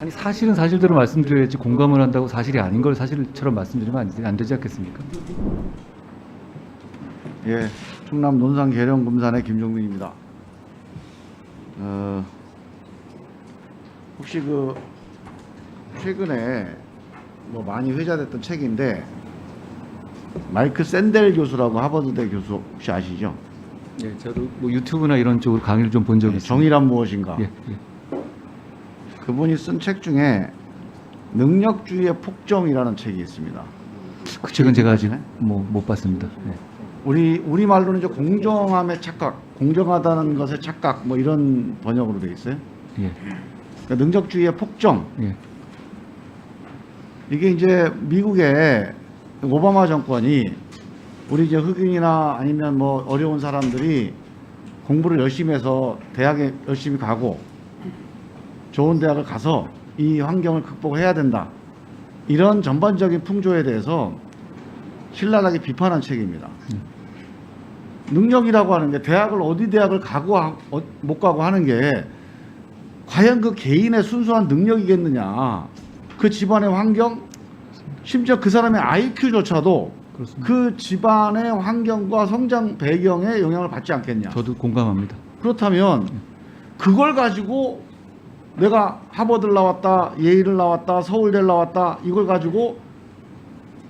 아니 사실은 사실대로 말씀드려야지 공감을 한다고 사실이 아닌 걸 사실처럼 말씀드리면 안 되지 않겠습니까? 예, 충남 논산 계룡금산의 김종민입니다. 혹시 그 최근에 뭐 많이 회자됐던 책인데 마이크 샌델 교수라고 하버드대 교수 혹시 아시죠? 예, 저도 뭐 유튜브나 이런 쪽으로 강의를 좀 본 적이 있습니다. 정의란 무엇인가? 예, 예. 그분이 쓴 책 중에 능력주의의 폭정이라는 책이 있습니다. 그 책은 제가 아직 뭐 못 봤습니다. 예. 우리 말로는 이제 공정함의 착각, 공정하다는 것의 착각 뭐 이런 번역으로 되어 있어요. 예, 그러니까 능력주의의 폭정. 예, 이게 이제 미국의 오바마 정권이 우리 이제 흑인이나 아니면 뭐 어려운 사람들이 공부를 열심히 해서 대학에 열심히 가고 좋은 대학을 가서 이 환경을 극복해야 된다. 이런 전반적인 풍조에 대해서 신랄하게 비판한 책입니다. 능력이라고 하는 게 대학을 어디 대학을 가고 못 가고 하는 게 과연 그 개인의 순수한 능력이겠느냐. 그 집안의 환경, 심지어 그 사람의 IQ조차도 그렇습니다. 그 집안의 환경과 성장 배경에 영향을 받지 않겠냐. 저도 공감합니다. 그렇다면 그걸 가지고 내가 하버드를 나왔다, 예일을 나왔다, 서울대를 나왔다, 이걸 가지고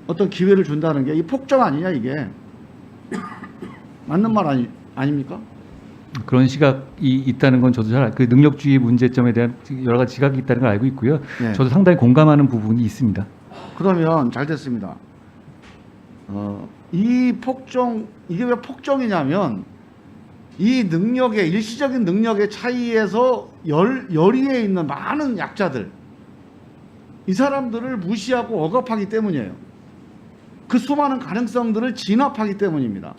어떤 기회를 준다는 게 이 폭정 아니냐 이게. 맞는 말 아닙니까? 그런 시각이 있다는 건 저도 그 능력주의 문제점에 대한 여러 가지 시각이 있다는 걸 알고 있고요. 네. 저도 상당히 공감하는 부분이 있습니다. 그러면 잘 됐습니다. 이 폭정, 이게 왜 폭정이냐면 이 능력의 일시적인 능력의 차이에서 열의에 있는 많은 약자들, 이 사람들을 무시하고 억압하기 때문이에요. 그 수많은 가능성들을 진압하기 때문입니다.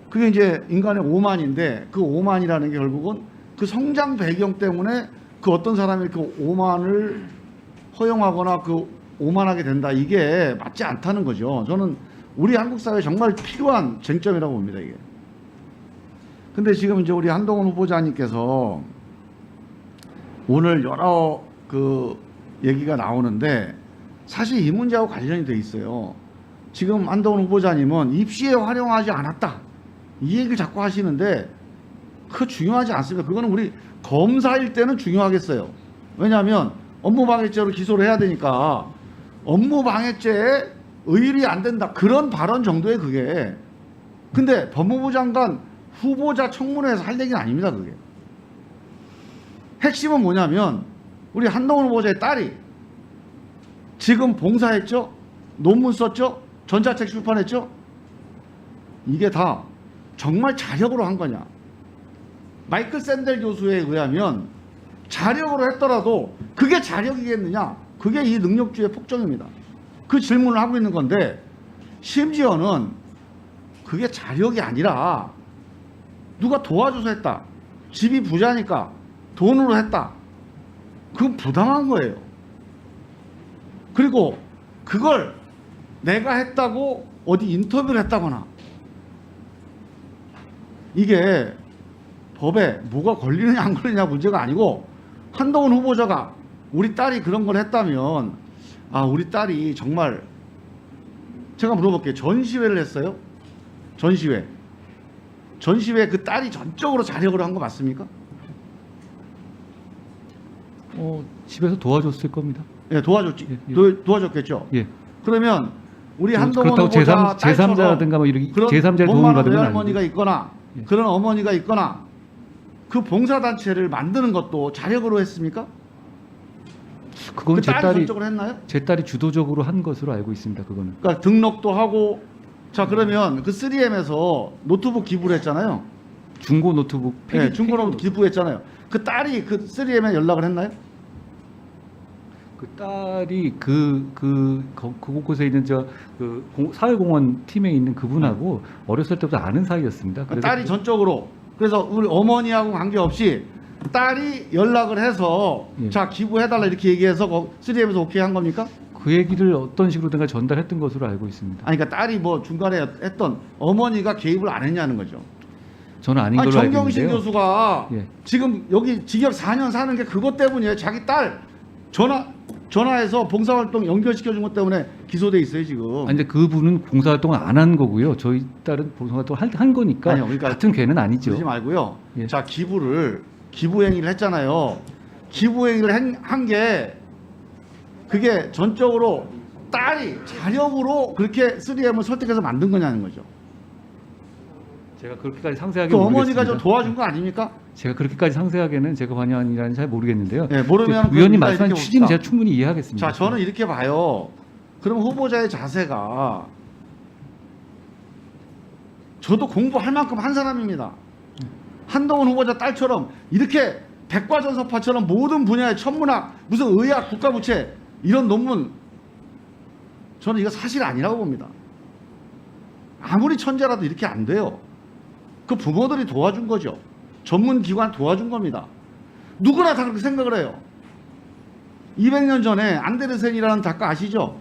그게 이제 인간의 오만인데, 그 오만이라는 게 결국은 그 성장 배경 때문에 그 어떤 사람이 그 오만을 허용하거나 그 오만하게 된다. 이게 맞지 않다는 거죠. 저는 우리 한국 사회에 정말 필요한 쟁점이라고 봅니다, 이게. 근데 지금 이제 우리 한동훈 후보자님께서 오늘 여러 그 얘기가 나오는데 사실 이 문제하고 관련이 돼 있어요. 지금 한동훈 후보자님은 입시에 활용하지 않았다. 이 얘기를 자꾸 하시는데 그거 중요하지 않습니다. 그거는 우리 검사일 때는 중요하겠어요. 왜냐하면 업무방해죄로 기소를 해야 되니까 업무방해죄에 의율이 안 된다. 그런 발언 정도의 그게. 근데 법무부 장관 후보자 청문회에서 할 얘기는 아닙니다. 그게. 핵심은 뭐냐면 우리 한동훈 후보자의 딸이 지금 봉사했죠? 논문 썼죠? 전자책 출판했죠? 이게 다 정말 자력으로 한 거냐. 마이클 샌델 교수에 의하면 자력으로 했더라도 그게 자력이겠느냐. 그게 이 능력주의 폭정입니다. 그 질문을 하고 있는 건데 심지어는 그게 자력이 아니라 누가 도와줘서 했다. 집이 부자니까 돈으로 했다. 그건 부당한 거예요. 그리고 그걸 내가 했다고 어디 인터뷰를 했다거나 이게 법에 뭐가 걸리느냐 안 걸리느냐 문제가 아니고 한동훈 후보자가 우리 딸이 그런 걸 했다면 아 우리 딸이 정말 제가 물어볼게요. 전시회를 했어요? 전시회 그 딸이 전적으로 자력으로 한 거 맞습니까? 집에서 도와줬을 겁니다. 예, 도와줬지. 예. 도와줬겠죠. 예. 그러면 우리 한동훈 그렇다고 후보자 제3자라든가 뭐 이렇게 그런 제3자의 돈 도움을 많은 받으면 외할머니가 아니고. 있거나 예. 그런 어머니가 있거나 그 봉사단체를 만드는 것도 자력으로 했습니까? 그건 그 제 딸이 딸이 전적으로 했나요? 제 딸이 주도적으로 한 것으로 알고 있습니다. 그거는. 그러니까 등록도 하고 자 그러면 그 3M에서 노트북 기부를 했잖아요. 중고 노트북 네, 중고 노트북 기부했잖아요. 그 딸이 그 3M에 연락을 했나요? 그 딸이 그곳에 있는 사회공헌 팀에 있는 그분하고 어렸을 때부터 아는 사이였습니다. 그러니까 딸이 전적으로 그래서 우리 어머니하고 관계없이 딸이 연락을 해서 예. 자 기부해달라 이렇게 얘기해서 3M에서 오케이 한 겁니까? 그 얘기를 어떤 식으로든가 전달했던 것으로 알고 있습니다. 아니 그러니까 딸이 뭐 중간에 했던 어머니가 개입을 안 했냐는 거죠. 저는 아닌 아니, 걸로 알고 정경심 있는데요. 교수가 예. 지금 여기 징역 4년 사는 게 그것 때문이에요. 자기 딸 전화해서 봉사활동 연결시켜 준 것 때문에 기소돼 있어요 지금. 아니, 근데 그분은 봉사활동을 안 한 거고요. 저희 딸은 봉사활동을 한 거니까 아니요, 그러니까 같은 죄는 아니죠. 그러지 말고요. 예. 자, 기부행위를 했잖아요. 기부행위를 한 게 그게 전적으로 딸이 자력으로 그렇게 3M을 설득해서 만든 거냐는 거죠. 제가 그렇게까지 상세하게 그 모르겠습니다. 어머니가 좀 도와준 거 아닙니까? 제가 그렇게까지 상세하게는 제가 관여한이라는 잘 모르겠는데요. 네, 모르면 그 의원님 그 말씀하신 이렇게 취지는 봅시다. 제가 충분히 이해하겠습니다. 자, 저는 이렇게 봐요. 그럼 후보자의 자세가 저도 공부할 만큼 한 사람입니다. 한동훈 후보자 딸처럼 이렇게 백과전서파처럼 모든 분야의 천문학, 무슨 의학, 국가부채 이런 논문 저는 이거 사실 아니라고 봅니다. 아무리 천재라도 이렇게 안 돼요. 그 부모들이 도와준 거죠. 전문기관 도와준 겁니다. 누구나 다 그렇게 생각을 해요. 200년 전에 안데르센이라는 작가 아시죠?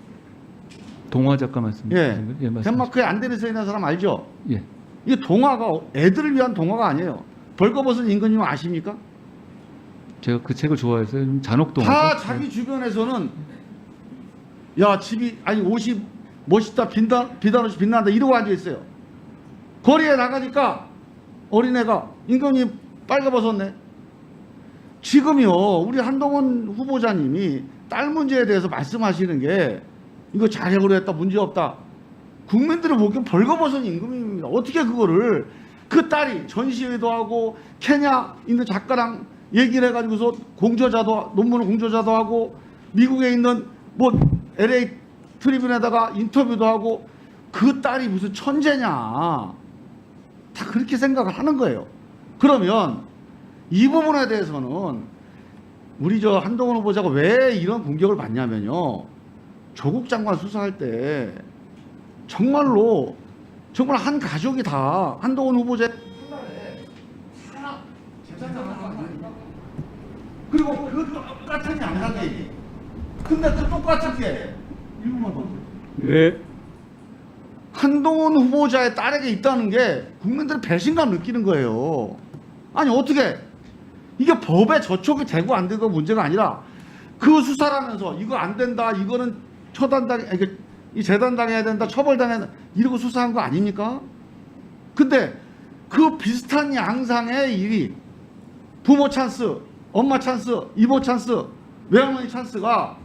동화 작가 말씀. 예. 말씀. 덴마크의 안데르센이라는 사람 알죠? 예. 이게 동화가 애들을 위한 동화가 아니에요. 벌거벗은 임금님 아십니까? 제가 그 책을 좋아해서 좀 잔혹 동화. 다 자기 주변에서는 야 집이 아니 옷이 멋있다 비단옷이 빛난다 이러고 앉아 있어요. 거리에 나가니까 어린애가 임금님 빨개벗었네. 지금요 우리 한동훈 후보자님이 딸 문제에 대해서 말씀하시는 게 이거 자력으로 했다 문제없다. 국민들을 보기엔 벌거벗은 임금님입니다. 어떻게 그거를 그 딸이 전시회도 하고 케냐 있는 작가랑 얘기를 해가지고서 공저자도 논문을 공저자도 하고 미국에 있는 뭐 LA 트리뷴에다가 인터뷰도 하고 그 딸이 무슨 천재냐 다 그렇게 생각을 하는 거예요. 그러면 이 부분에 대해서는 우리 저 한동훈 후보자가 왜 이런 공격을 받냐면요. 조국 장관 수사할 때 정말로 정말 한 가족이 다 한동훈 후보자 하나 재산자가 아닙니까? 그리고 그 똑같은 양상이 근데 그 똑같은 게 일부만 더 네. 한동훈 후보자의 딸에게 있다는 게 국민들은 배신감 느끼는 거예요. 아니 어떻게 이게 법에 저촉이 되고 안 되고 문제가 아니라 그 수사라면서 이거 안 된다 이거는 이 재단당해야 된다 처벌당해야 된다 이러고 수사한 거 아닙니까? 근데 그 비슷한 양상의 일이 부모 찬스 엄마 찬스 이모 찬스 외할머니 찬스가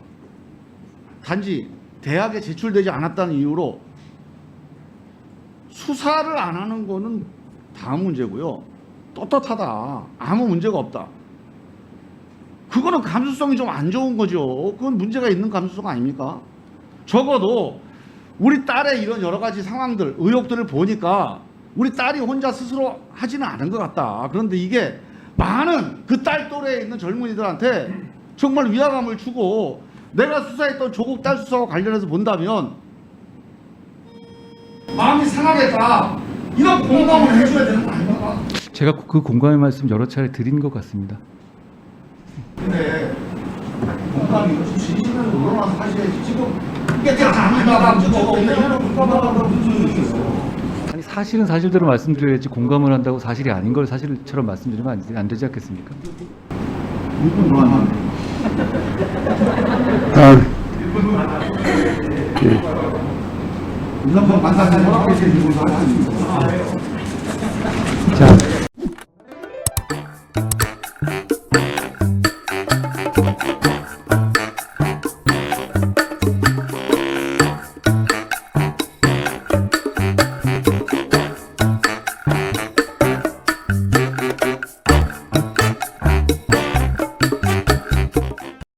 단지 대학에 제출되지 않았다는 이유로 수사를 안 하는 거는 다음 문제고요. 떳떳하다. 아무 문제가 없다. 그거는 감수성이 좀 안 좋은 거죠. 그건 문제가 있는 감수성 아닙니까? 적어도 우리 딸의 이런 여러 가지 상황들, 의혹들을 보니까 우리 딸이 혼자 스스로 하지는 않은 것 같다. 그런데 이게 많은 그 딸 또래에 있는 젊은이들한테 정말 위화감을 주고 내가 수사했던 조국 딸 수사와 관련해서 본다면 마음이 상하겠다. 이런 공감을 해줘야 되는 거 아닙니까? 제가 그 공감의 말씀 여러 차례 드린 것 같습니다. 근데 공감이 좀 진심으로 우러나서 하셔야지. 지금 이게 다 아니다. 이런 공감하다가 무슨 소용이 있어. 아니 사실은 사실대로 말씀드려야지 공감을 한다고 사실이 아닌 걸 사실처럼 말씀드리면 안 되지 않겠습니까? 1분 동안 이런 만나서 허락해서 이런 거 하십니다. 자.